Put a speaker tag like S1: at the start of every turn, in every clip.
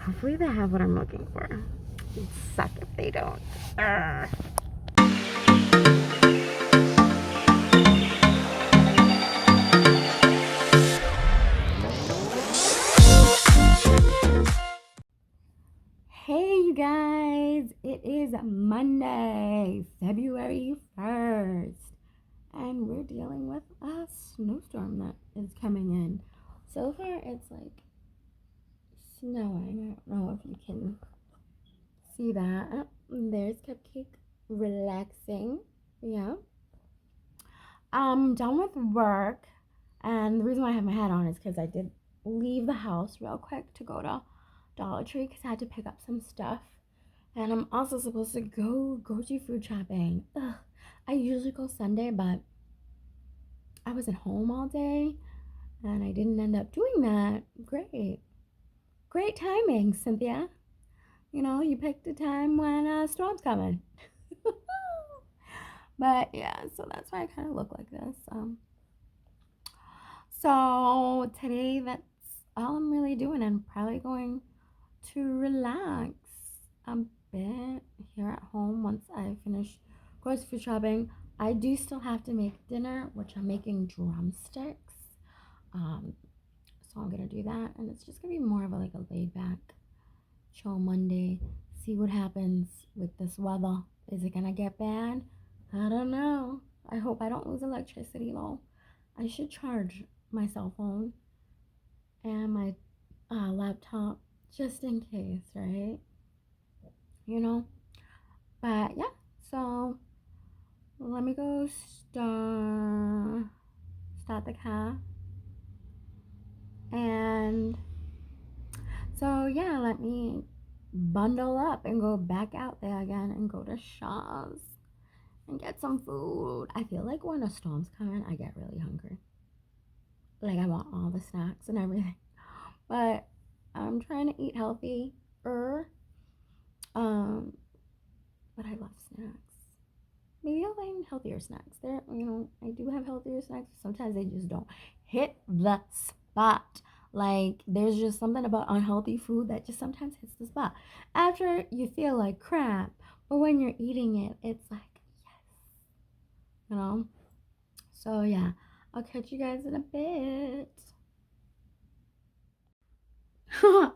S1: Hopefully they have what I'm looking for. It'd suck if they don't. Urgh. Hey you guys, it is Monday, February 1st, and we're dealing with a snowstorm that is coming in. So far it's like snowing. I don't know if you can see that. Oh, there's Cupcake relaxing. Yeah. I'm done with work, and the reason why I have my hat on is because I did leave the house real quick to go to Dollar Tree because I had to pick up some stuff. And I'm also supposed to go grocery food shopping. Ugh. I usually go Sunday, but I was at home all day and I didn't end up doing that. Great timing, Cynthia. You know, you picked a time when a storm's coming. But yeah, so that's why I kind of look like this. So today, that's all I'm really doing. I'm probably going to relax a bit here at home once I finish grocery food shopping. I do still have to make dinner, which I'm making drumsticks. So I'm gonna do that, and it's just gonna be more of a laid back, chill Monday. See what happens with this weather. Is it gonna get bad? I don't know. I hope I don't lose electricity though. I should charge my cell phone and my laptop just in case, right? You know? But yeah, so let me go start the car. And so yeah, let me bundle up and go back out there again and go to Shaw's and get some food. I feel like when a storm's coming, I get really hungry. Like I want all the snacks and everything. But I'm trying to eat healthy. But I love snacks. Maybe I'll find healthier snacks. I do have healthier snacks. Sometimes they just don't hit the spot. Like, there's just something about unhealthy food that just sometimes hits the spot. After you feel like crap, but when you're eating it, it's like, yes. So, yeah, I'll catch you guys in a bit.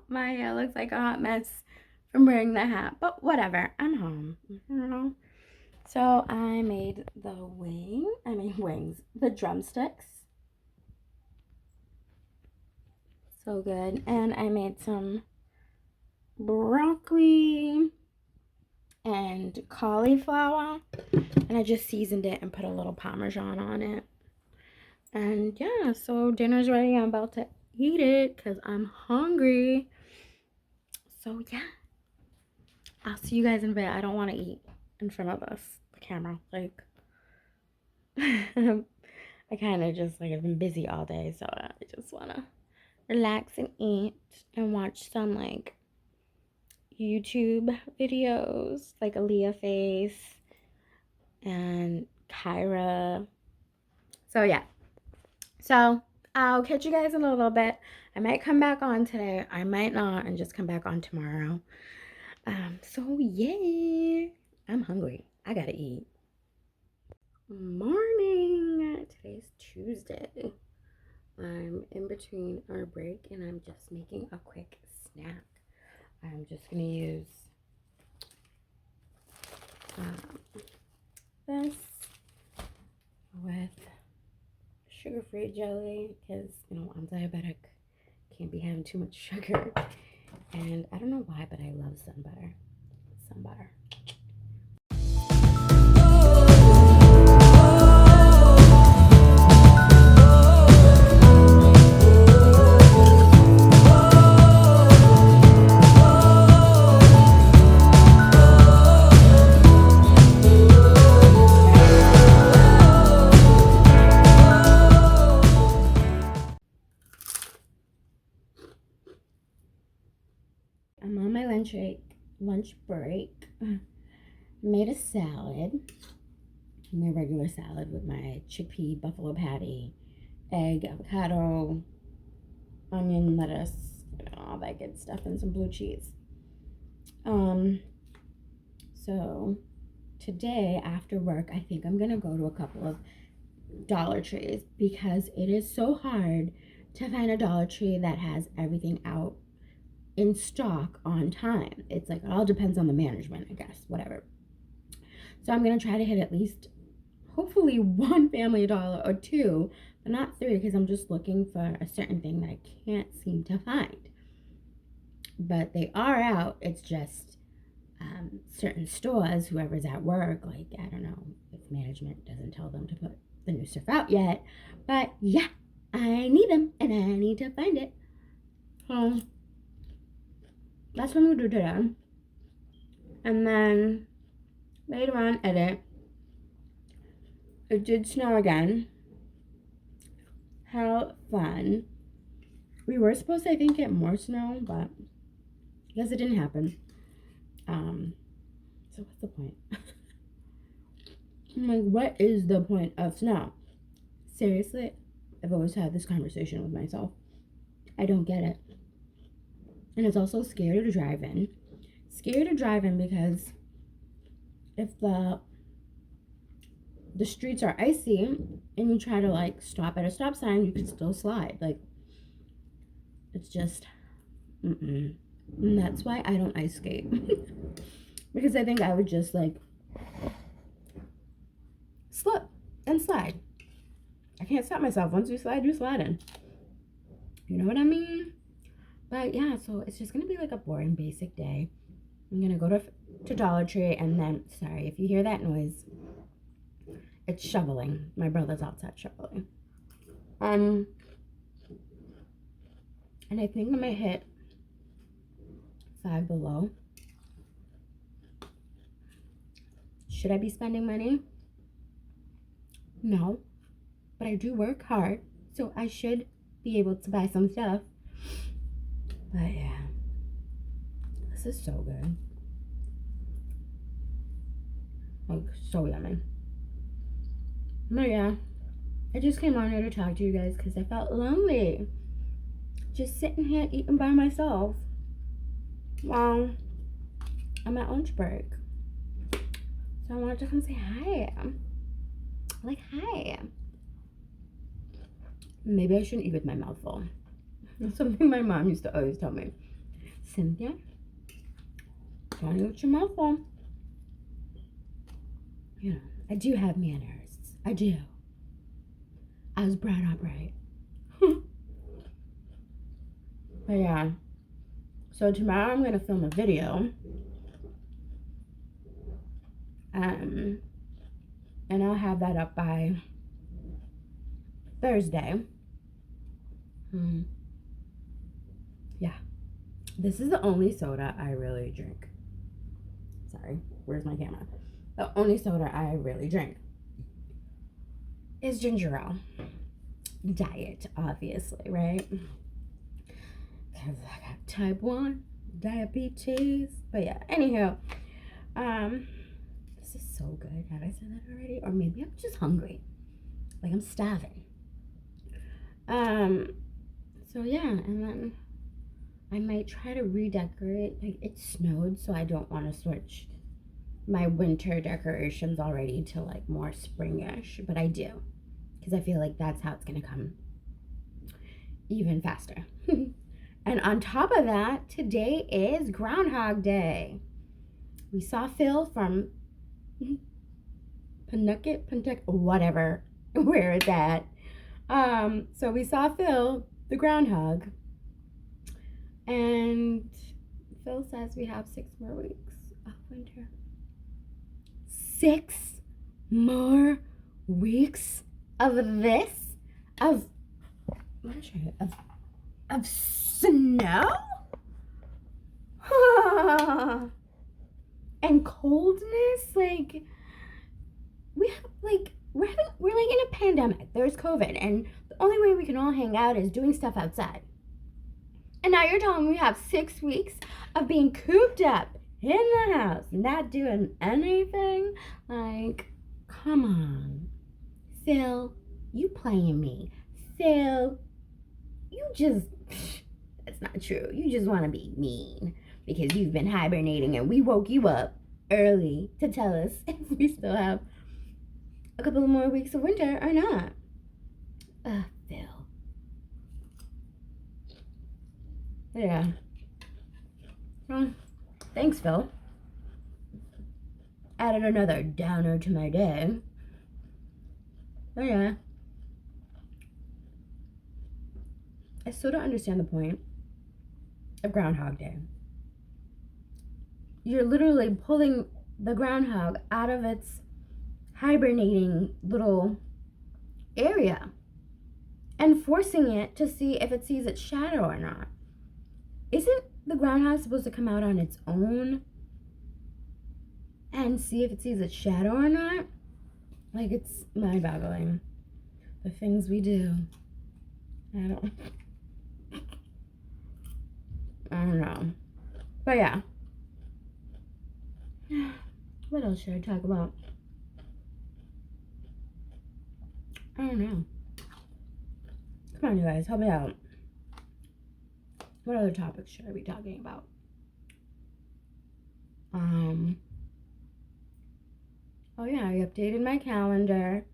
S1: My hair looks like a hot mess from wearing the hat, but whatever. I'm home. So I made the drumsticks. So good. And I made some broccoli and cauliflower. And I just seasoned it and put a little Parmesan on it. And yeah, so dinner's ready. I'm about to eat it because I'm hungry. So yeah, I'll see you guys in a bit. I don't want to eat in front of the camera. Like, I kind of just I've been busy all day, so I just want to relax and eat and watch some YouTube videos like Aaliyah Face and Kyra. So yeah. So I'll catch you guys in a little bit. I might come back on today. I might not and just come back on tomorrow. So yeah. I'm hungry. I gotta eat. Morning. Today's Tuesday. I'm in between our break and I'm just making a quick snack. I'm just going to use this with sugar-free jelly because, I'm diabetic. Can't be having too much sugar. And I don't know why, but I love sun butter. Sun butter. I'm on my lunch break. Made a salad, my regular salad with my chickpea buffalo patty, egg, avocado, onion, lettuce, and all that good stuff, and some blue cheese. So today after work, I think I'm gonna go to a couple of Dollar Trees because it is so hard to find a Dollar Tree that has everything out in stock on time. It's like, it all depends on the management, I guess, whatever. So I'm gonna try to hit at least hopefully one Family Dollar or two, but not three, because I'm just looking for a certain thing that I can't seem to find. But they are out. It's just certain stores, whoever's at work, like, I don't know if management doesn't tell them to put the new stuff out yet, but yeah, I need them and I need to find it. So that's what I'm gonna do today. And then later on, edit. It did snow again. How fun. We were supposed to, I think, get more snow, but I guess it didn't happen. So what's the point? I'm like, what is the point of snow? Seriously, I've always had this conversation with myself. I don't get it. And it's also scary to drive in. Scary to drive in because if the streets are icy and you try to like stop at a stop sign, you can still slide. Like, it's just, And that's why I don't ice skate. Because I think I would just like slip and slide. I can't stop myself. Once you slide, you're sliding. You know what I mean? But yeah, so it's just gonna be like a boring, basic day. I'm gonna go to Dollar Tree, and then, sorry if you hear that noise, it's shoveling. My brother's outside shoveling. And I think I might hit 5 below. Should I be spending money? No, but I do work hard, so I should be able to buy some stuff. But yeah, this is so good. Like, so yummy. But yeah, I just came on here to talk to you guys because I felt lonely. Just sitting here eating by myself while I'm at lunch break. So I wanted to come say hi. Like, hi. Maybe I shouldn't eat with my mouth full. That's something my mom used to always tell me. Cynthia, don't eat with your mouth full. You know, I do have manners. I do. I was brought up right. But yeah. So tomorrow I'm going to film a video. And I'll have that up by Thursday. Yeah. This is the only soda I really drink. Sorry, where's my camera? The only soda I really drink is ginger ale. Diet, obviously, right? Because I got type 1 diabetes. But yeah, anywho, this is so good. Have I said that already? Or maybe I'm just hungry. Like, I'm starving. So yeah, and then I might try to redecorate. Like, it snowed, so I don't want to switch my winter decorations already to like more springish, but I do, because I feel like that's how it's gonna come even faster. And on top of that, today is Groundhog Day. We saw Phil from Pentucket, whatever, where it's at. So we saw Phil, the groundhog, and Phil says we have 6 more weeks of winter. 6 more weeks of this? Of snow? And coldness? Like, we're like in a pandemic. There's COVID, and the only way we can all hang out is doing stuff outside. And now you're telling me we have 6 weeks of being cooped up in the house, not doing anything? Like, come on. Phil, you playing me. Phil, you just, that's not true. You just want to be mean because you've been hibernating and we woke you up early to tell us if we still have a couple of more weeks of winter or not. Phil. Yeah. Well, thanks, Phil. Added another downer to my day. Oh yeah. I still don't understand the point of Groundhog Day. You're literally pulling the groundhog out of its hibernating little area and forcing it to see if it sees its shadow or not. Isn't the groundhog supposed to come out on its own and see if it sees its shadow or not? Like, it's mind-boggling. The things we do. I don't know. But yeah. What else should I talk about? I don't know. Come on, you guys, help me out. What other topics should I be talking about? Oh yeah, I updated my calendar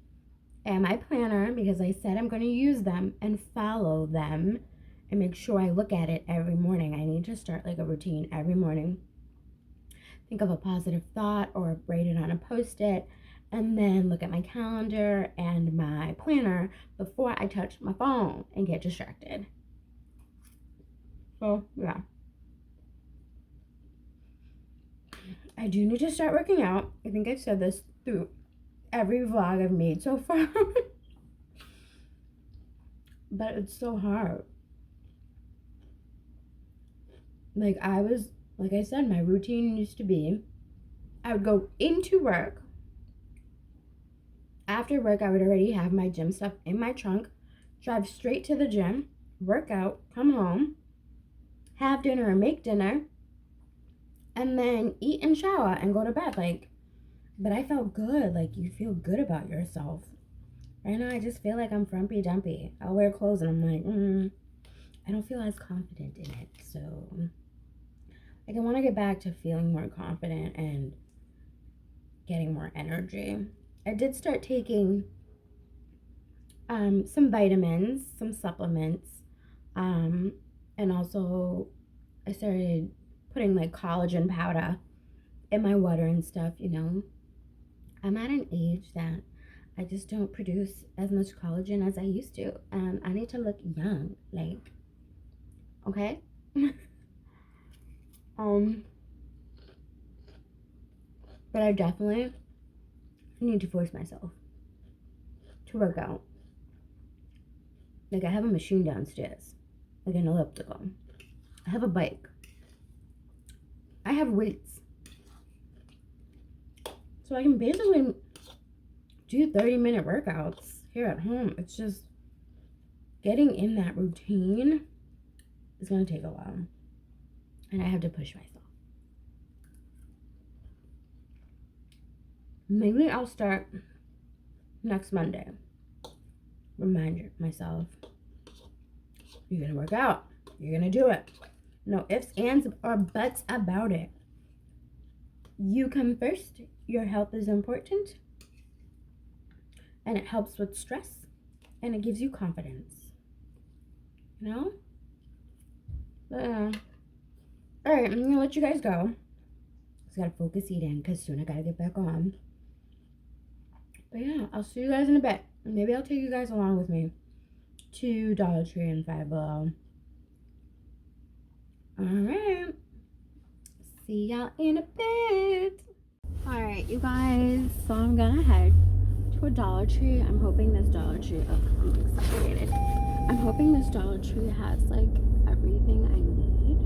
S1: and my planner because I said I'm going to use them and follow them and make sure I look at it every morning. I need to start like a routine every morning. Think of a positive thought or write it on a post-it and then look at my calendar and my planner before I touch my phone and get distracted. So, yeah. I do need to start working out. I think I've said this through every vlog I've made so far. But it's so hard. Like I said, my routine used to be, I would go into work. After work, I would already have my gym stuff in my trunk, drive straight to the gym, work out, come home, have dinner or make dinner, and then eat and shower and go to bed. Like, but I felt good. Like, you feel good about yourself. Right now, I just feel like I'm frumpy dumpy. I'll wear clothes and I'm like, I don't feel as confident in it. So, like, I want to get back to feeling more confident and getting more energy. I did start taking some vitamins, some supplements, and also I started putting like collagen powder in my water and stuff, you know. I'm at an age that I just don't produce as much collagen as I used to, and I need to look young, like, okay? But I definitely need to force myself to work out. Like, I have a machine downstairs, like an elliptical. I have a bike. I have weights. So I can basically do 30-minute workouts here at home. It's just getting in that routine is going to take a while. And I have to push myself. Maybe I'll start next Monday. Remind myself, you're going to work out. You're going to do it. No ifs, ands, or buts about it. You come first. Your health is important. And it helps with stress. And it gives you confidence. You know? But, alright, I'm going to let you guys go. Just got to focus eating because soon I got to get back on. But yeah, I'll see you guys in a bit. Maybe I'll take you guys along with me to Dollar Tree and Five Below. Alright. See y'all in a bit. Alright, you guys. So I'm gonna head to a Dollar Tree. I'm hoping this Dollar Tree, I'm excited. I'm hoping this Dollar Tree has like everything I need.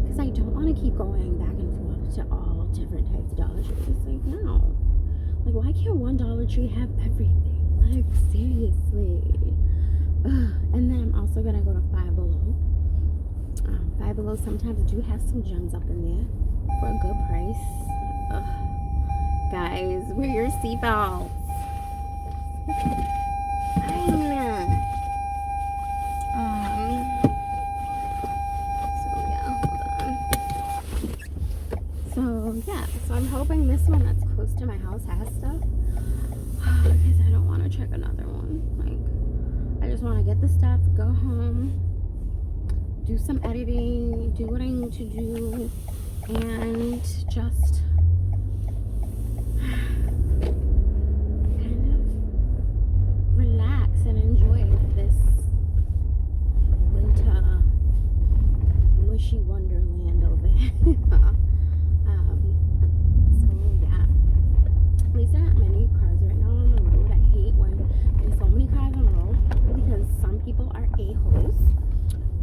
S1: Because I don't want to keep going back and forth to all different types of Dollar Trees. Like, no. Like, why can't one Dollar Tree have everything? Like, seriously. And then I'm also gonna go to Five Below. Five Below sometimes do have some gems up in there for a good price. Guys, wear your seatbelts. yeah, so I'm hoping this one that's close to my house has stuff. Because I don't want to check another one. Like, I just want to get the stuff, go home, do some editing, do what I need to do, and just kind of relax and enjoy this winter mushy wonderland over here. So yeah, at least there aren't many cars right now on the road. I hate when there's so many cars on the road because some people are a-holes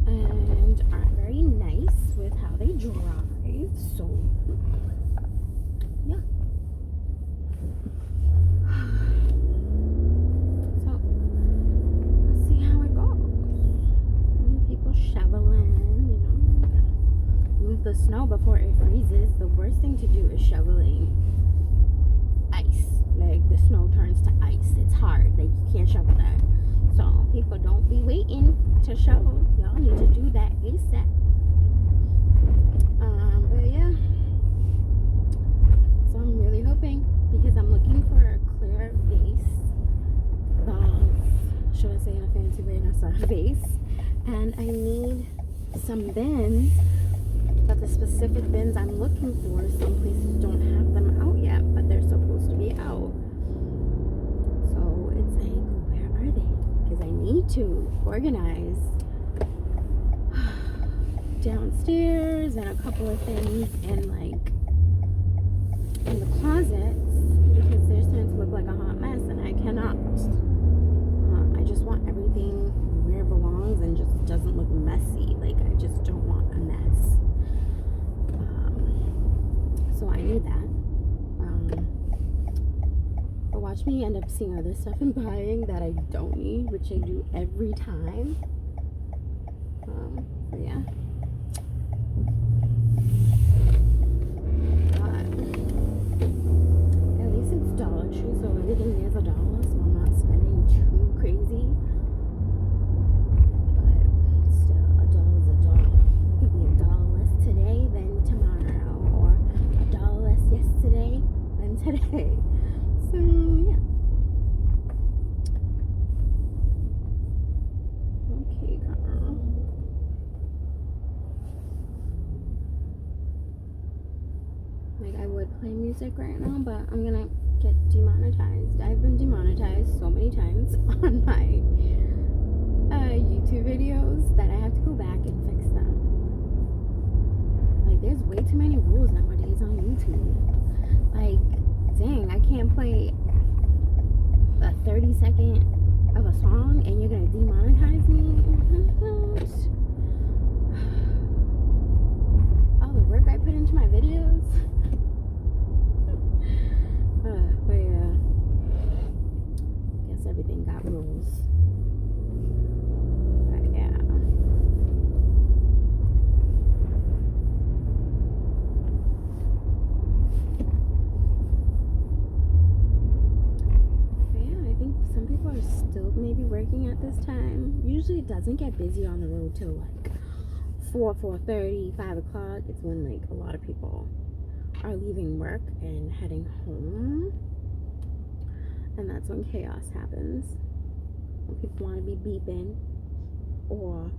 S1: and aren't very nice with how they drive. So yeah. So let's see how it goes. People shoveling, you know, move the snow before it freezes. The worst thing to do is shoveling ice. Like, the snow turns to ice. It's hard. Like, you can't shovel that. So people, don't be waiting to shovel. Y'all need to do that ASAP. But yeah, so I'm really hoping, because I'm looking for a clear vase, should I say in a fancy way, not a vase, and I need some bins, but the specific bins I'm looking for, some places don't have them out yet, but they're supposed to be out. So it's like, where are they? Because I need to organize downstairs and a couple of things in the closets, because they're starting to look like a hot mess and I cannot. I just want everything where it belongs and just doesn't look messy. Like, I just don't want a mess. So I need that. But watch me end up seeing other stuff and buying that I don't need, which I do every time. But yeah. At least it's Dollar Tree, so everything there's $1, so I'm not spending too crazy. But still, $1 is $1. It could be $1 less today than tomorrow, or $1 less yesterday than today. So yeah. Okay, girl. Like, I would play music right now, but I'm gonna get demonetized. I've been demonetized so many times on my YouTube videos that I have to go back and fix them. Like, there's way too many rules nowadays on YouTube. Like, dang, I can't play a 30-second of a song and you're gonna demonetize me? All the work I put into my videos. But yeah, guess everything got rules. But yeah. But yeah, I think some people are still maybe working at this time. Usually it doesn't get busy on the road till like 4:30, 5 o'clock. It's when like a lot of people are leaving work and heading home, and that's when chaos happens. When people want to be beeping or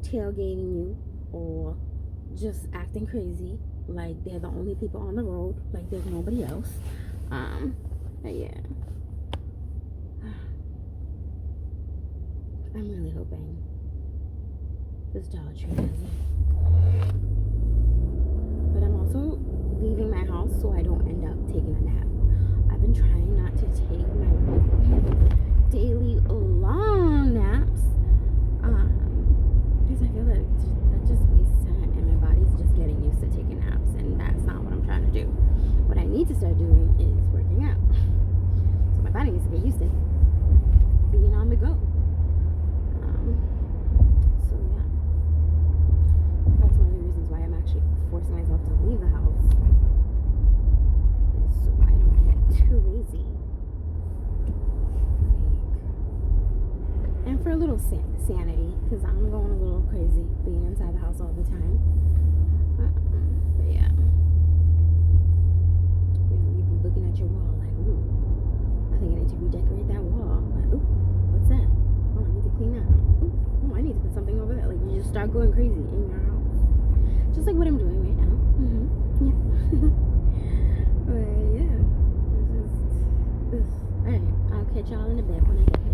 S1: tailgating you or just acting crazy like they're the only people on the road, like there's nobody else. But yeah, I'm really hoping this Dollar Tree does it. But I'm also leaving my house so I don't end up taking a nap. I've been trying not to take my daily long naps because I feel that just wastes time and my body's just getting used to taking naps, and that's not what I'm trying to do. What I need to start doing is working out. So my body needs to get used to being on the go. So yeah, that's one of the reasons why I'm actually forcing myself to leave the house, is so I don't get too lazy. And for a little sanity, because I'm going a little crazy being inside the house all the time. But yeah, crazy in your house. Just like what I'm doing right now. Yeah. But yeah, it's just, alright, I'll catch y'all in a bit when I get there.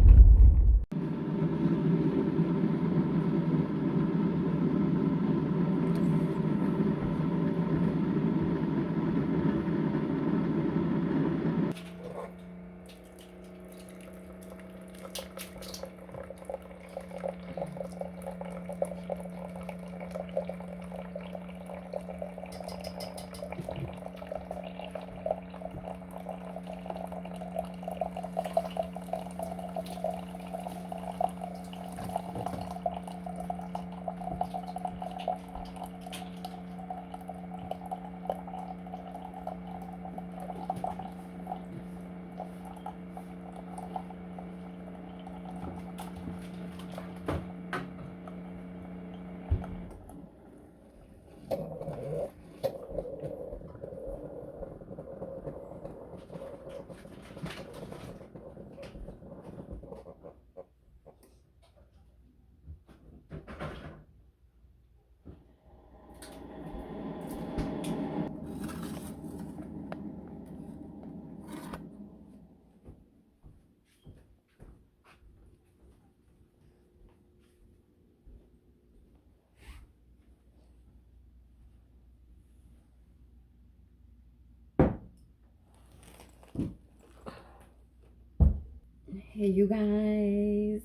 S1: Hey you guys,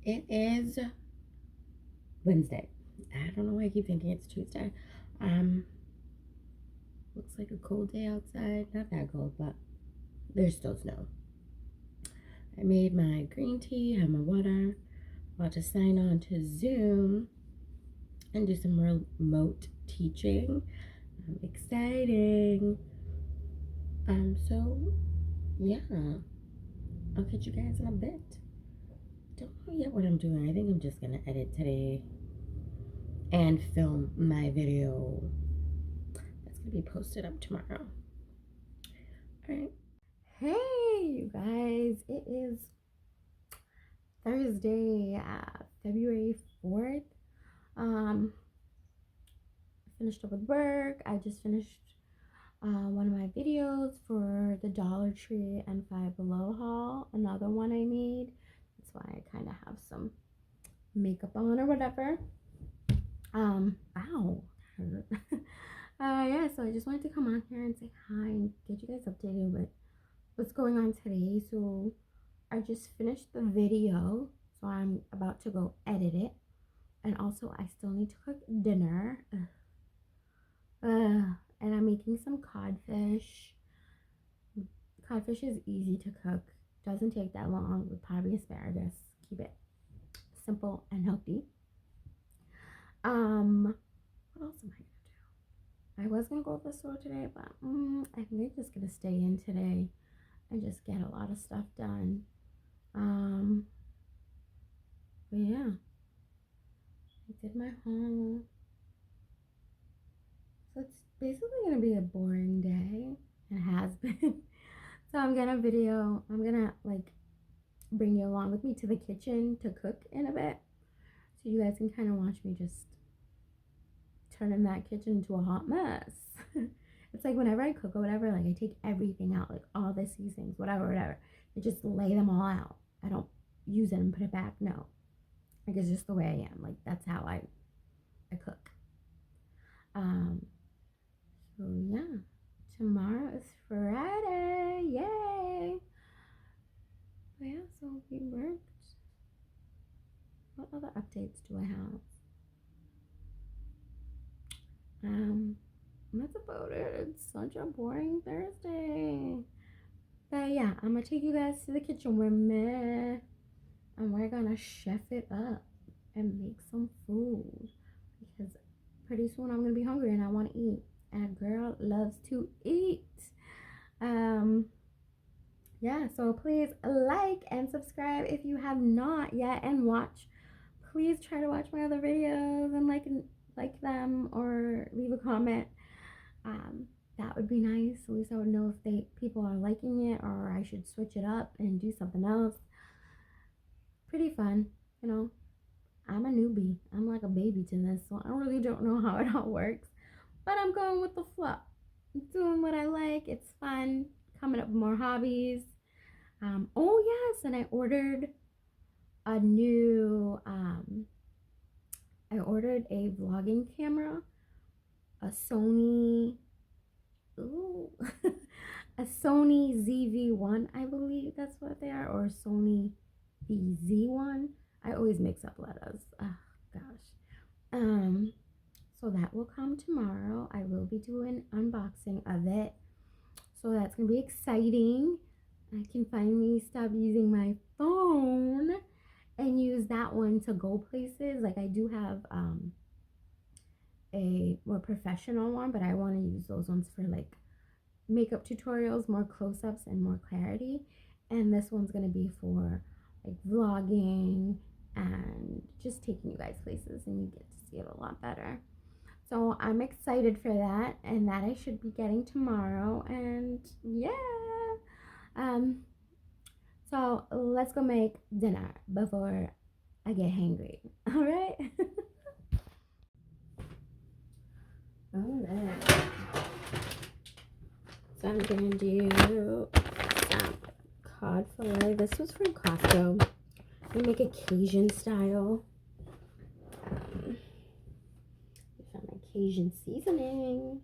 S1: it is Wednesday. I don't know why I keep thinking it's Tuesday. Looks like a cold day outside. Not that cold, but there's still snow. I made my green tea, have my water, about to sign on to Zoom and do some remote teaching. Exciting. So yeah, I'll catch you guys in a bit. Don't know yet what I'm doing. I think I'm just gonna edit today and film my video. That's gonna be posted up tomorrow. Alright. Hey you guys, it is Thursday, February 4th. Finished up with work. I just finished one of my videos for the Dollar Tree and Five Below haul. Another one I made. That's why I kind of have some makeup on or whatever. Ow. Yeah, so I just wanted to come on here and say hi and get you guys updated with what's going on today. So I just finished the video, so I'm about to go edit it. And also I still need to cook dinner. And I'm making some codfish. Codfish is easy to cook, doesn't take that long, with probably asparagus. Keep it simple and healthy. What else am I gonna do? I was gonna go to the store today, but I think I'm just gonna stay in today and just get a lot of stuff done. But yeah, I did my haul. So it's basically gonna be a boring day. It has been. So I'm gonna like bring you along with me to the kitchen to cook in a bit, so you guys can kind of watch me just turning that kitchen into a hot mess. It's like whenever I cook or whatever, like I take everything out, like all the seasonings, whatever, I just lay them all out. I don't use it and put it back. No, like it's just the way I am. Like that's how I cook. So yeah, tomorrow is Friday. Yay! But yeah, so we worked. What other updates do I have? That's about it. It's such a boring Thursday. But yeah, I'm gonna take you guys to the kitchen with me, and we're gonna chef it up and make some food, because pretty soon I'm gonna be hungry and I want to eat, and a girl loves to eat. Yeah, so please like and subscribe if you have not yet, and please try to watch my other videos and like them or leave a comment. That would be nice. At least I would know if people are liking it, or I should switch it up and do something else. Pretty fun, you know. I'm a newbie. I'm like a baby to this, so I really don't know how it all works. But I'm going with the flow. I'm doing what I like. It's fun. Coming up with more hobbies. Oh yes, and a new I ordered a vlogging camera, a Sony, ooh, a Sony ZV-1, I believe that's what they are, or Sony VZ-1. I always mix up letters. Oh gosh. Um, so that will come tomorrow. I will be doing unboxing of it. So that's gonna be exciting. I can finally stop using my phone and use that one to go places. Like I do have a more professional one, but I want to use those ones for like makeup tutorials, more close-ups and more clarity. And this one's going to be for like vlogging and just taking you guys places, and you get to see it a lot better. So I'm excited for that, and that I should be getting tomorrow. And yeah, so let's go make dinner before I get hangry. All right. All right. So I'm gonna do some cod fillet. This was from Costco. We make a Cajun style. Found my Cajun seasoning.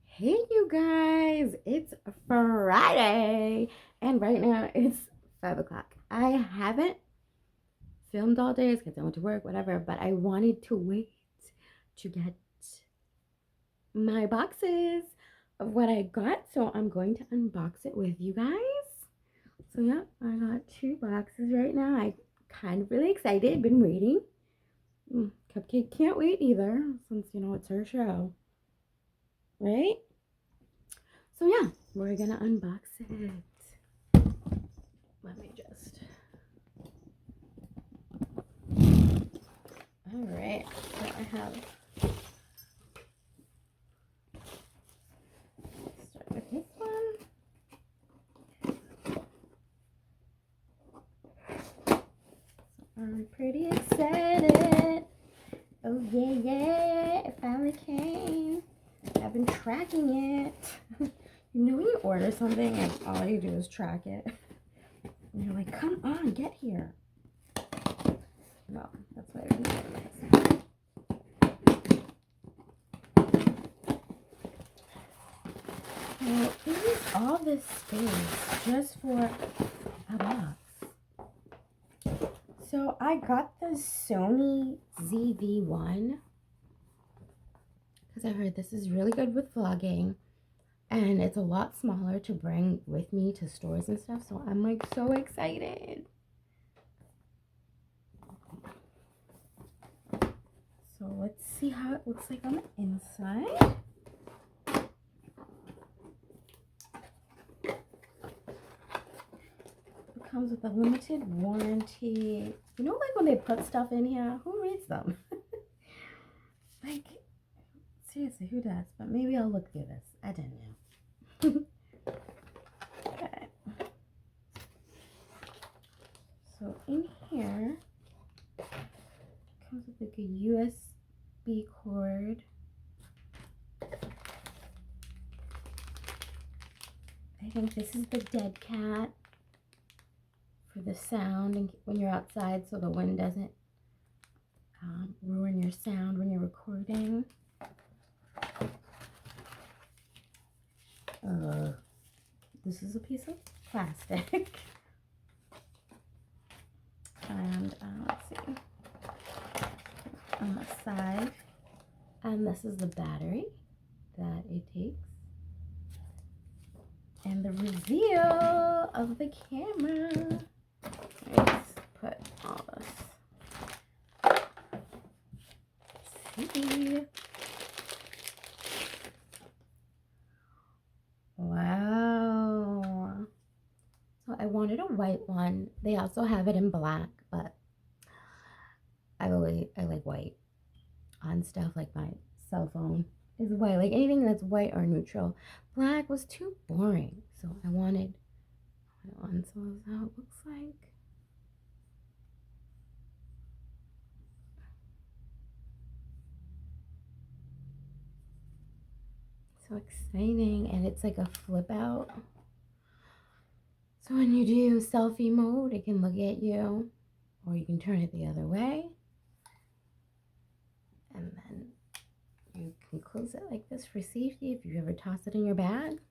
S1: Hey you guys, it's Friday and right now it's 5 o'clock. I haven't filmed all day because I went to work, whatever, but I wanted to wait to get my boxes of what I got, so I'm going to unbox it with you guys. So yeah, I got 2 boxes right now. I'm kind of really excited, been waiting. Cupcake can't wait either, since you know it's her show, right? So yeah, we're gonna unbox it. Let me just. All right, so I have. Start with this one. I'm pretty excited. Oh yeah, it finally came. I've been tracking it. You know when you order something and all you do is track it? And you're like, come on, get here. Well, that's what I've been doing. So it is all this space just for a box. So I got the Sony ZV-1 because I heard this is really good with vlogging. And it's a lot smaller to bring with me to stores and stuff. So I'm like so excited. So let's see how it looks like on the inside. It comes with a limited warranty. You know, like when they put stuff in here, who reads them? Like, seriously, who does? But maybe I'll look through this. I don't know. Okay. So in here comes with like a USB cord. I think this is the dead cat for the sound and when you're outside, so the wind doesn't ruin your sound when you're recording. This is a piece of plastic. And let's see, on the side, and this is the battery that it takes, and the reveal of the camera. Let's put all this. Let's see. Wow. So I wanted a white one. They also have it in black, but I like white on stuff. Like my cell phone is white. Like anything that's white or neutral. Black was too boring. So I wanted one. So that's how it looks like. So exciting. And it's like a flip out. So when you do selfie mode, it can look at you, or you can turn it the other way. And then you can close it like this for safety if you ever toss it in your bag.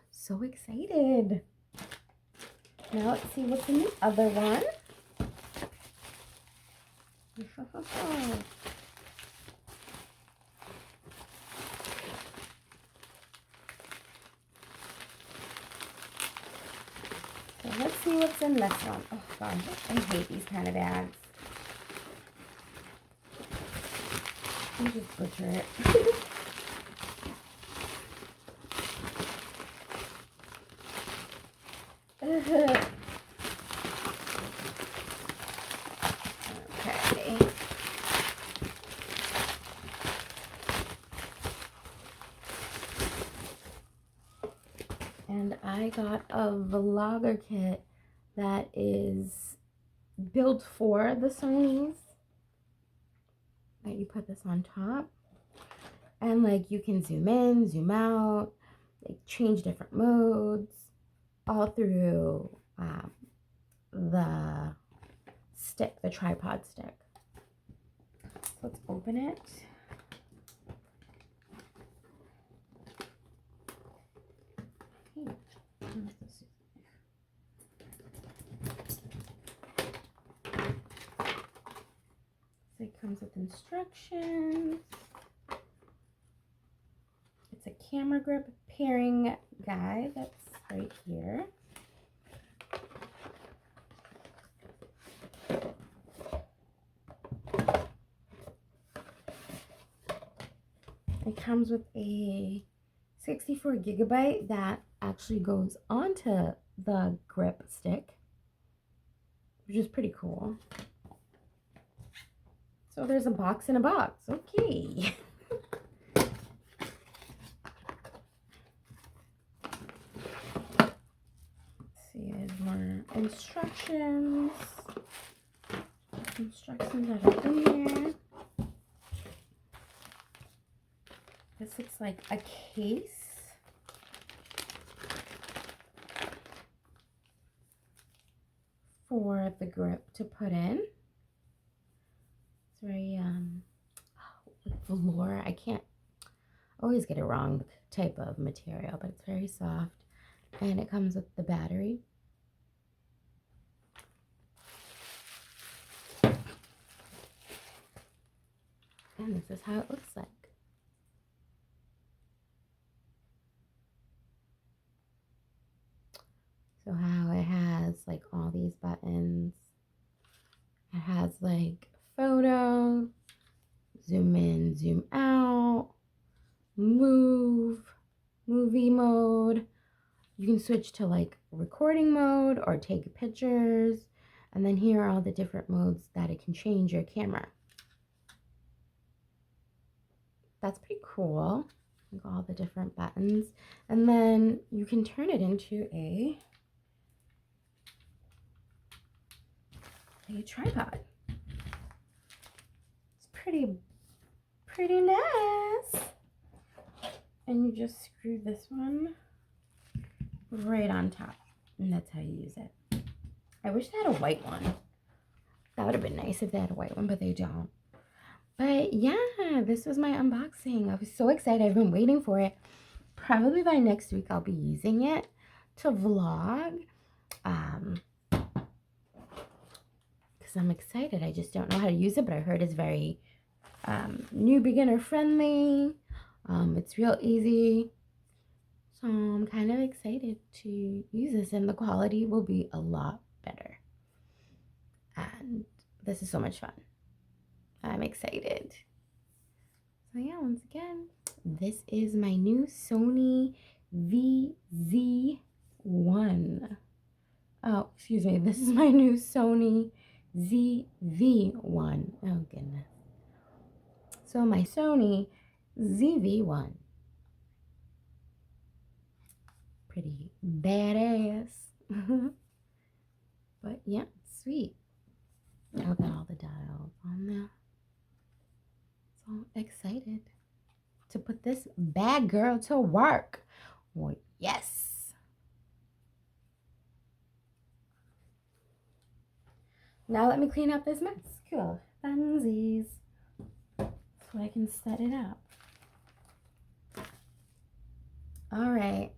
S1: So excited. Now let's see what's in the other one. So let's see what's in this one. Oh gosh, I hate these kind of bags. Let me just butcher it. Okay. And I got a vlogger kit that is built for the Sonys. That you put this on top. And like you can zoom in, zoom out, like change different modes all through the stick, the tripod stick. So let's open it. So it comes with instructions. It's a camera grip pairing guide that's right here. It comes with a 64 gigabyte that actually goes onto the grip stick, which is pretty cool. So there's a box in a box. Okay. Let's see, there's more instructions. Instructions that are in here. This looks like a case. For the grip to put in. It's very velour. I can't always get it wrong, the type of material, but it's very soft. And it comes with the battery. And this is how it looks like. So how it has like all these buttons. It has like photo, zoom in, zoom out, move, movie mode. You can switch to like recording mode or take pictures. And then here are all the different modes that it can change your camera. That's pretty cool. Like all the different buttons. And then you can turn it into a tripod. It's pretty nice. And you just screw this one right on top. And that's how you use it. I wish they had a white one. That would have been nice if they had a white one, but they don't. But yeah, this was my unboxing. I was so excited. I've been waiting for it. Probably by next week I'll be using it to vlog. Because I'm excited. I just don't know how to use it, but I heard it's very new beginner friendly. It's real easy. So I'm kind of excited to use this, and the quality will be a lot better. And this is so much fun. I'm excited. So yeah, once again, this is my new Sony VZ1. Oh, excuse me. This is my new Sony ZV-1. Oh, goodness. So my Sony ZV-1. Pretty badass. But yeah, sweet. Look at all the dials on there. So excited to put this bad girl to work. Well, yes. Now let me clean up this mess. Cool. Funsies. So I can set it up. All right.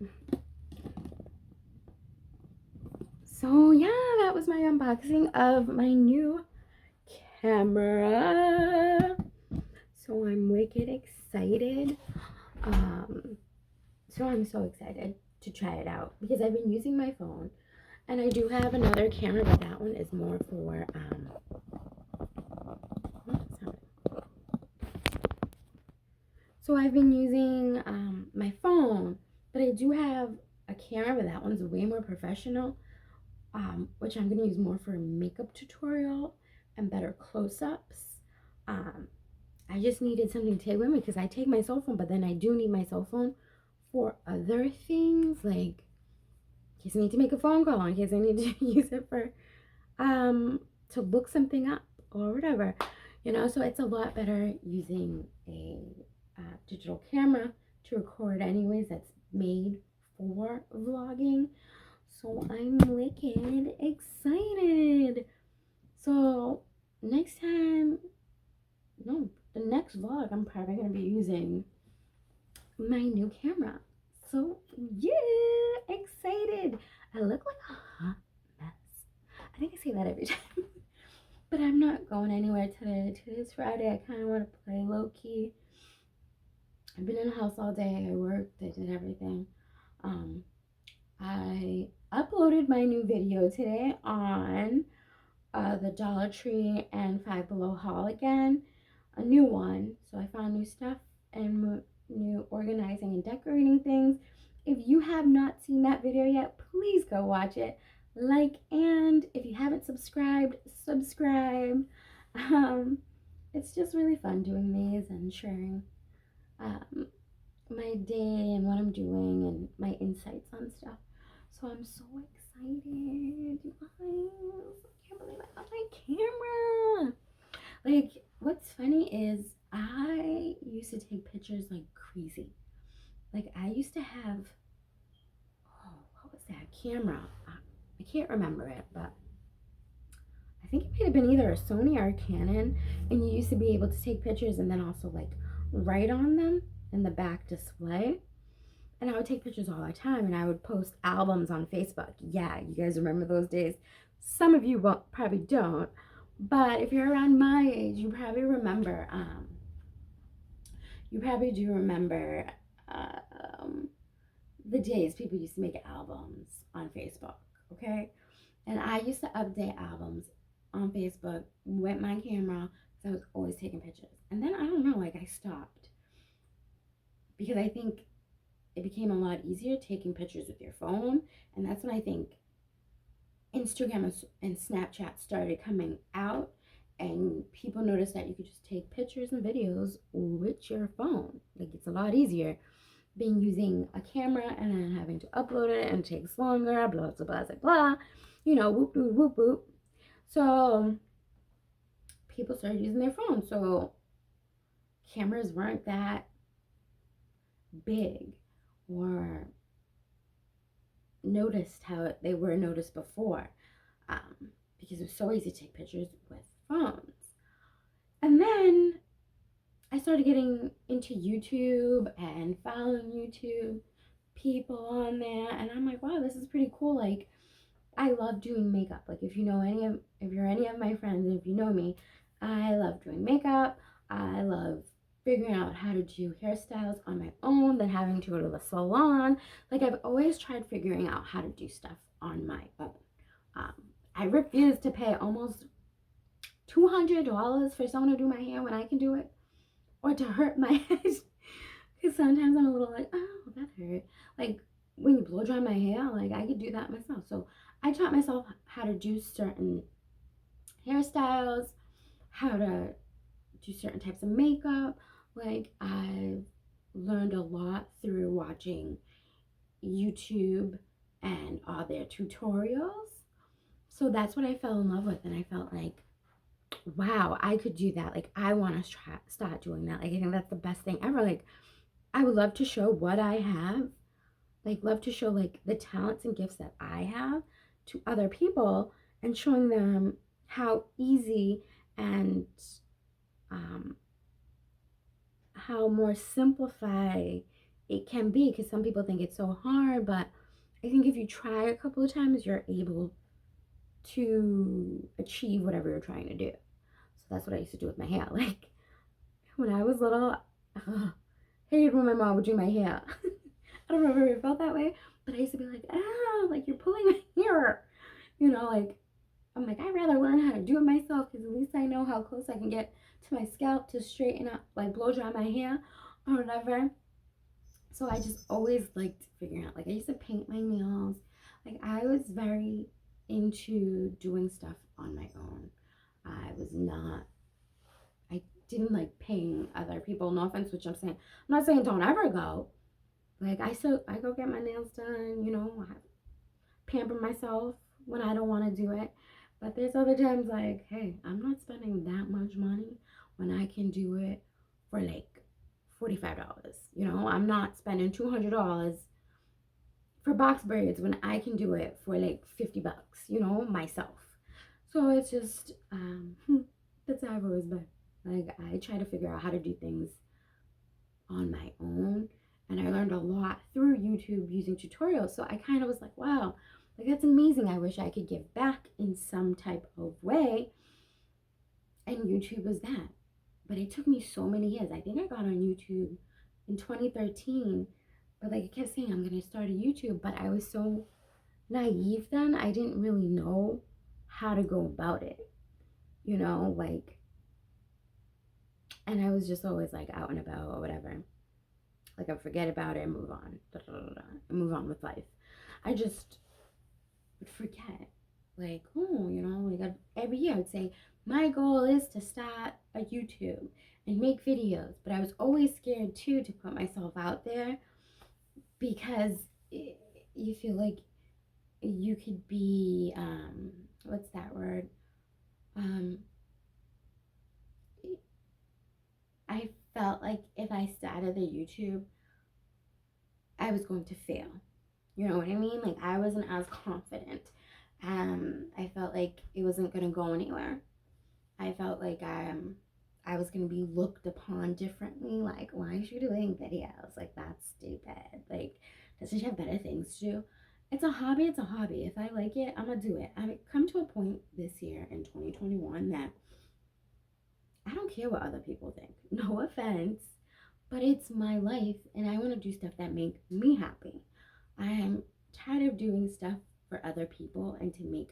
S1: So yeah, that was my unboxing of my new camera. So I'm wicked excited. So I'm so excited to try it out because I've been using my phone, and I do have another camera, but that one is more for so I've been using my phone, but I do have a camera, but that one's way more professional, which I'm going to use more for a makeup tutorial and better close-ups. I just needed something to take with me because I take my cell phone, but then I do need my cell phone for other things, like in case I need to make a phone call, in case I need to use it for to look something up or whatever, you know. So it's a lot better using a digital camera to record anyways, that's made for vlogging. So I'm wicked excited. So next time, no, the next vlog, I'm probably going to be using my new camera. So yeah, excited. I look like a hot mess. I think I say that every time. But I'm not going anywhere today. Today's Friday. I kind of want to play low-key. I've been in the house all day. I worked, I did everything. Um, I uploaded my new video today on the Dollar Tree and Five Below haul again, a new one. So I found new stuff and new organizing and decorating things. If you have not seen that video yet, please go watch it. Like, and if you haven't subscribed, subscribe. Um, it's just really fun doing these and sharing um, my day and what I'm doing and my insights on stuff. So I'm so excited, you guys. I can't believe I got my camera. Like, what's funny is I used to take pictures like crazy. Like, I used to have, oh, what was that camera? I can't remember it, but I think it might have been either a Sony or a Canon. And you used to be able to take pictures and then also like write on them in the back display. And I would take pictures all the time and I would post albums on Facebook. Yeah, you guys remember those days? Some of you probably don't, but if you're around my age, you probably remember, you probably do remember the days people used to make albums on Facebook, okay? And I used to update albums on Facebook with my camera because I was always taking pictures. And then I don't know, like I stopped because I think it became a lot easier taking pictures with your phone. And that's when I think Instagram and Snapchat started coming out and people noticed that you could just take pictures and videos with your phone. Like, it's a lot easier than using a camera and then having to upload it and it takes longer, blah, blah, blah, blah, blah. You know, whoop, whoop, whoop, whoop. So people started using their phones. So cameras weren't that big or noticed how they were noticed before, because it was so easy to take pictures with phones. And then I started getting into YouTube and following YouTube people on there, and I'm like, wow, this is pretty cool. Like, I love doing makeup. Like, if you're any of my friends, and if you know me, I love doing makeup. I love figuring out how to do hairstyles on my own than having to go to the salon. Like, I've always tried figuring out how to do stuff on my own. I refuse to pay almost $200 for someone to do my hair when I can do it, or to hurt my head. Because sometimes I'm a little like, oh, that hurt. Like, when you blow dry my hair, like, I could do that myself. So I taught myself how to do certain hairstyles, how to do certain types of makeup. Like, I've learned a lot through watching YouTube and all their tutorials. So that's what I fell in love with, and I felt like, wow, I could do that. Like, I want to start doing that. Like, I think that's the best thing ever. Like, I would love to show what I have, like, love to show like the talents and gifts that I have to other people, and showing them how easy and how more simplified it can be, because some people think it's so hard, but I think if you try a couple of times, you're able to achieve whatever you're trying to do. So that's what I used to do with my hair. Like, when I was little, hated when my mom would do my hair. I don't know if it felt that way, but I used to be like, like, you're pulling my hair. You know, like, I'm like, I'd rather learn how to do it myself, because at least I know how close I can get to my scalp to straighten up, like, blow dry my hair or whatever. So I just always liked figuring out, like, I used to paint my nails. Like, I was very into doing stuff on my own. I didn't like paying other people. No offense, which I'm not saying don't ever go. Like, I go get my nails done, you know, I pamper myself when I don't want to do it. But there's other times like, hey, I'm not spending that much money when I can do it for like $45. You know, I'm not spending $200 for box braids when I can do it for like $50, you know, myself. So it's just, that's how I've always been. Like, I try to figure out how to do things on my own. And I learned a lot through YouTube using tutorials. So I kind of was like, wow, like, that's amazing. I wish I could give back in some type of way. And YouTube was that. But it took me so many years. I think I got on YouTube in 2013. But like I kept saying, I'm gonna start a YouTube, but I was so naive then. I didn't really know how to go about it, you know, like, and I was just always like out and about or whatever. Like I forget about it and move on, and move on with life. I just would forget, like, oh, you know, like every year I would say my goal is to start a YouTube and make videos, but I was always scared too to put myself out there because you feel like you could be what's that word, um I felt like if I started the YouTube I was going to fail. You know what I mean? Like I wasn't as confident. I felt like it wasn't gonna go anywhere. I felt like I was gonna be looked upon differently. Like, why is she doing videos? Like that's stupid. Like, doesn't she have better things to do? It's a hobby. It's a hobby. If I like it, I'm gonna do it. I come to a point this year in 2021 that I don't care what other people think. No offense, but it's my life, and I want to do stuff that make me happy. I am tired of doing stuff for other people and to make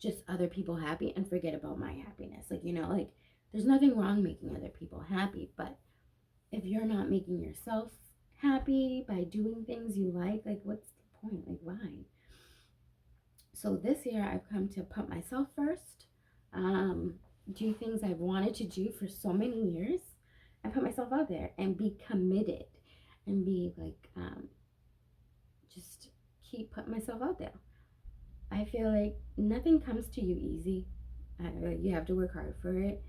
S1: just other people happy and forget about my happiness. Like, you know, like there's nothing wrong making other people happy, but if you're not making yourself happy by doing things you like what's the point? Like, why? So this year I've come to put myself first, do things I've wanted to do for so many years, and put myself out there and be committed and be like, just keep putting myself out there. I feel like nothing comes to you easy. You have to work hard for it.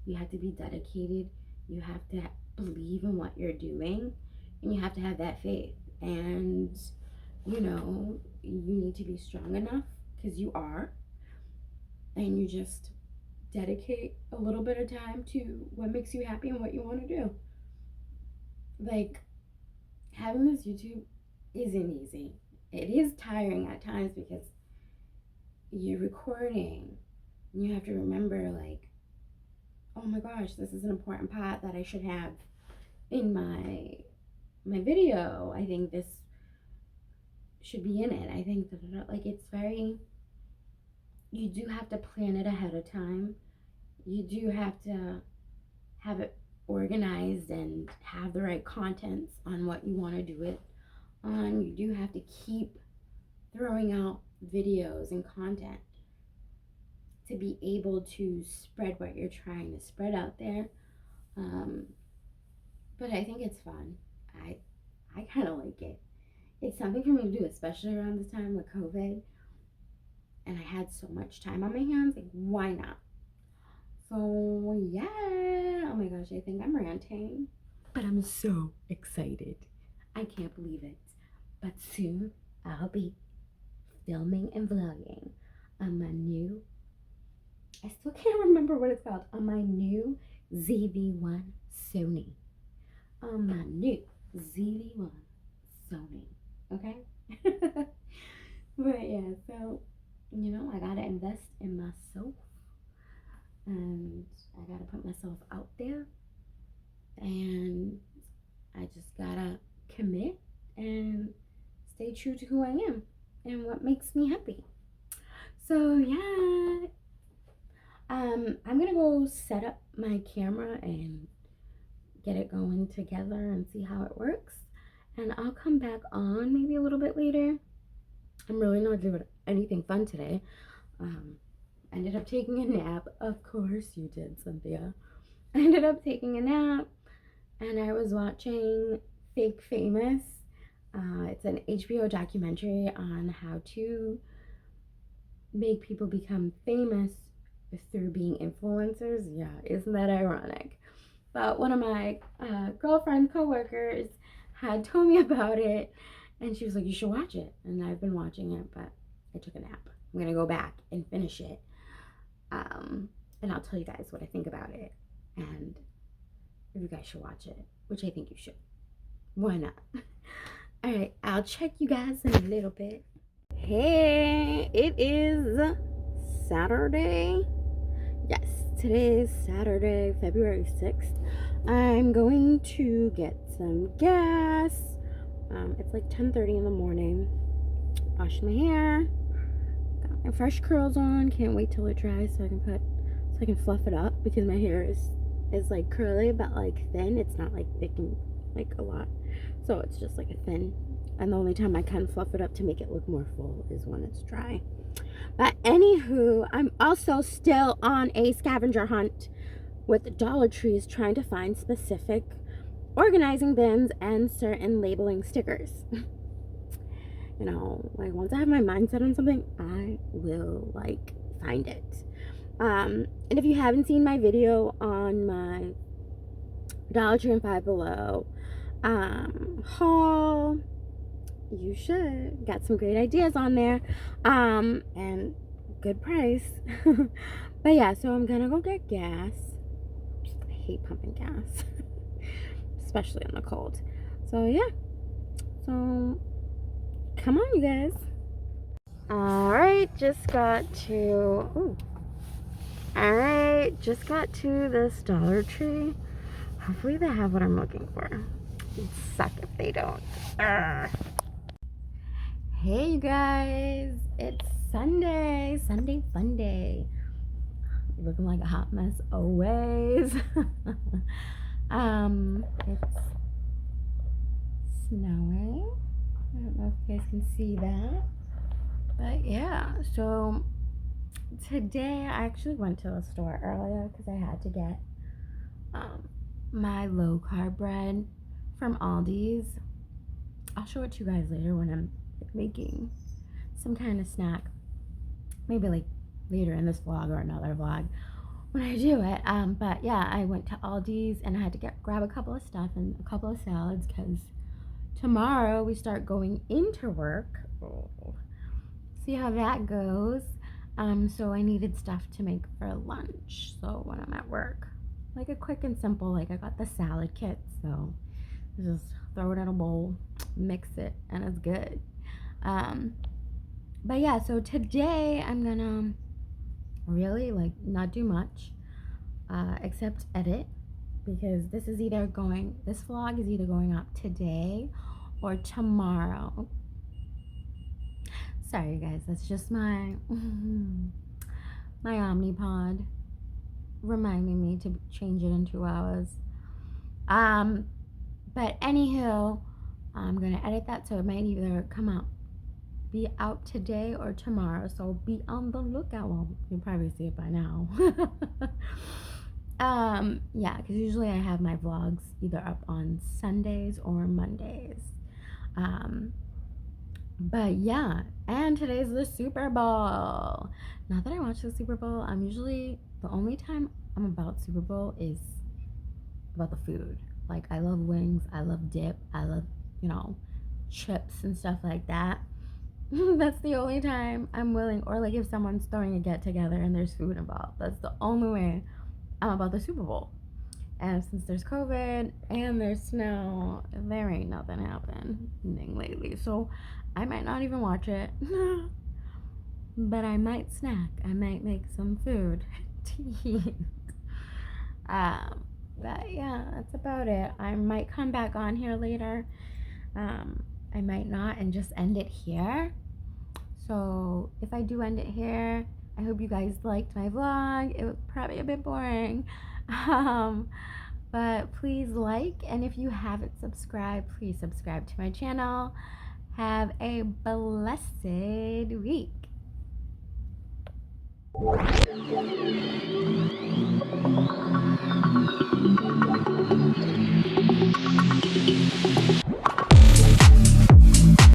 S1: You have to be dedicated. You have to believe in what you're doing, and you have to have that faith. And you know, you need to be strong enough because you are, and you just dedicate a little bit of time to what makes you happy and what you want to do. Like, having this YouTube isn't easy. It is tiring at times because you're recording and you have to remember, like, oh my gosh, this is an important part that I should have in my video. I think this should be in it. I think that, like, it's very, you do have to plan it ahead of time. You do have to have it organized and have the right contents on what you want to do it on. You do have to keep throwing out videos and content to be able to spread what you're trying to spread out there. But I think it's fun. I kind of like it. It's something for me to do, especially around this time with COVID. And I had so much time on my hands, like, why not? So, yeah. Oh my gosh, I think I'm ranting. But I'm so excited. I can't believe it. But soon, I'll be filming and vlogging on my new, I still can't remember what it's called, on my new ZV-1 Sony. On my new ZV-1 Sony. Okay? But yeah, so, you know, I gotta invest in myself. And I gotta put myself out there. And I just gotta commit and stay true to who I am and what makes me happy. So yeah, I'm gonna go set up my camera and get it going together and see how it works, and I'll come back on maybe a little bit later. I'm really not doing anything fun today. I ended up taking a nap. Of course you did, Cynthia. I ended up taking a nap, and I was watching Fake Famous. It's an HBO documentary on how to make people become famous through being influencers. Yeah, isn't that ironic? But one of my girlfriend coworkers had told me about it, and she was like, you should watch it. And I've been watching it, but I took a nap. I'm gonna go back and finish it, and I'll tell you guys what I think about it, and if you guys should watch it, which I think you should. Why not? All right, I'll check you guys in a little bit. Hey, it is Saturday. Yes, today is Saturday, February 6th. I'm going to get some gas. It's like 10:30 in the morning. Wash my hair. Got my fresh curls on. Can't wait till it dries so I can fluff it up, because my hair is like curly but like thin. It's not like thick and like a lot. So it's just like a thin. And the only time I can fluff it up to make it look more full is when it's dry. But anywho, I'm also still on a scavenger hunt with Dollar Trees, trying to find specific organizing bins and certain labeling stickers. You know, like once I have my mind set on something, I will like find it. And if you haven't seen my video on my Dollar Tree and Five Below haul, you should. Got some great ideas on there, and good price. But yeah, so I'm gonna go get gas. I hate pumping gas, especially in the cold. So yeah, so come on, you guys. All right, just got to this Dollar Tree. Hopefully they have what I'm looking for. It'd suck if they don't. Urgh. Hey you guys, it's Sunday fun day. Looking like a hot mess always. It's snowing. I don't know if you guys can see that, but yeah, so today I actually went to the store earlier because I had to get my low carb bread from Aldi's. I'll show it to you guys later when I'm making some kind of snack, maybe like later in this vlog or another vlog when I do it. But yeah, I went to Aldi's and I had to grab a couple of stuff and a couple of salads because tomorrow we start going into work. See how that goes. So I needed stuff to make for lunch, so when I'm at work, like a quick and simple, like I got the salad kit, so just throw it in a bowl, mix it, and it's good. But yeah, so today I'm gonna really like not do much except edit, because this vlog is either going up today or tomorrow. Sorry guys, that's just my Omnipod reminding me to change it in 2 hours. But anywho, I'm gonna edit that, so it might either be out today or tomorrow, so be on the lookout. Well, you'll probably see it by now. Yeah, because usually I have my vlogs either up on Sundays or Mondays. But yeah, and today's the Super Bowl. Not that I watch the Super Bowl, the only time I'm about Super Bowl is about the food. Like, I love wings, I love dip, I love, chips and stuff like that. That's the only time I'm willing, or like if someone's throwing a get together and there's food involved. That's the only way I'm about the Super Bowl. And since there's COVID and there's snow, there ain't nothing happening lately. So I might not even watch it. But I might snack. I might make some food to eat. But yeah, that's about it. I might come back on here later. I might not, and just end it here. So if I do end it here, I hope you guys liked my vlog. It was probably a bit boring. But please like, and if you haven't subscribed, please subscribe to my channel. Have a blessed week.